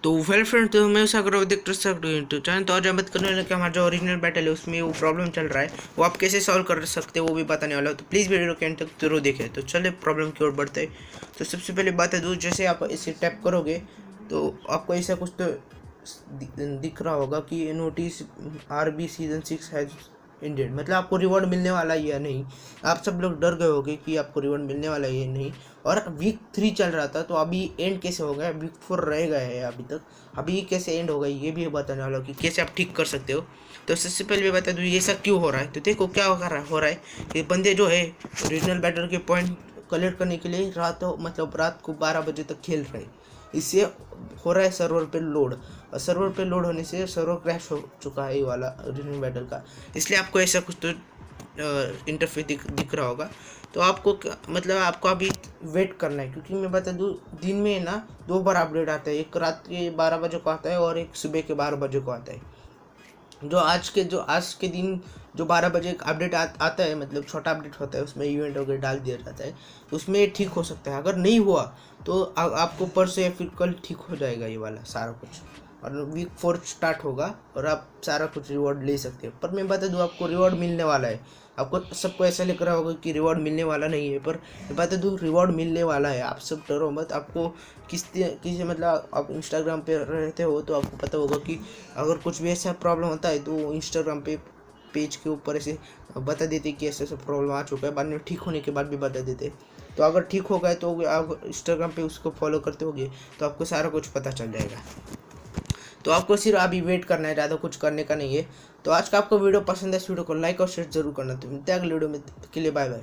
तो well friend, तो मैं सागर देख सकते हो यूट्यूब चैनल। तो आज हम बात करने वाले कि हमारा जो ओरिजिनल बैटल है उसमें वो प्रॉब्लम चल रहा है, वो आप कैसे सॉल्व कर सकते हो वो भी बताने वाला हो। तो प्लीज़ वीडियो के एंड तक जरूर देखें। तो चलिए प्रॉब्लम की ओर बढ़ते हैं। तो सबसे पहले बात है, जैसे आप इसे टैप करोगे तो आपको ऐसा कुछ तो दिख रहा होगा कि notice RB season 6 has ended, मतलब आपको रिवॉर्ड मिलने वाला है या नहीं। आप सब लोग डर गए होगे कि आपको रिवॉर्ड मिलने वाला है या नहीं। और वीक 3 चल रहा था, तो अभी एंड कैसे हो गया, वीक 4 रह गया है अभी तक, अभी कैसे एंड हो गई ये भी बताने वाला हूँ कि कैसे आप ठीक कर सकते हो। तो सबसे पहले मैं बता दूँ ये सब क्यों हो रहा है। तो देखो क्या हो रहा है कि बंदे जो है रीजनल बैटल के पॉइंट कलेक्ट करने के लिए रात को 12 बजे तक खेल रहे हैं। इससे हो रहा है सर्वर पे लोड, और सर्वर पे लोड होने से सर्वर क्रैश हो चुका है ये वाला रीजनल बैटल का। इसलिए आपको ऐसा कुछ तो इंटरफेस दिख रहा होगा। तो आपको मतलब आपको अभी वेट करना है, क्योंकि मैं बता दूँ दिन में ना 2 बार अपडेट आता है, एक रात के 12 बजे को आता है और एक सुबह के 12 बजे को आता है। जो आज के दिन जो 12 बजे अपडेट आता है, मतलब छोटा अपडेट होता है, उसमें इवेंट वगैरह डाल दिया जाता है, तो उसमें ठीक हो सकता है। अगर नहीं हुआ तो आपको परसों या फिर कल ठीक हो जाएगा ये वाला सारा कुछ, और वीक 4 स्टार्ट होगा और आप सारा कुछ रिवॉर्ड ले सकते हो। पर मैं बता दूँ आपको रिवॉर्ड मिलने वाला है। आपको सबको ऐसा लग रहा होगा कि रिवॉर्ड मिलने वाला नहीं है, पर मैं बता दूँ रिवॉर्ड मिलने वाला है। आप सब डरो मत। आपको किसी मतलब आप इंस्टाग्राम पे रहते हो तो आपको पता होगा कि अगर कुछ भी ऐसा प्रॉब्लम होता है तो इंस्टाग्राम पे पेज के ऊपर ऐसे बता देते कि ऐसा ऐसा प्रॉब्लम आ चुका है, बाद में ठीक होने के बाद भी बता देते। तो अगर ठीक हो गए तो आप इंस्टाग्राम पे उसको फॉलो करते होगे तो आपको सारा कुछ पता चल जाएगा। तो आपको सिर्फ अभी वेट करना है, ज़्यादा कुछ करने का नहीं है। तो आज का आपको वीडियो पसंद है, इस वीडियो को लाइक और शेयर जरूर करना। तो मिलते हैं अगले वीडियो में, के लिए बाय बाय।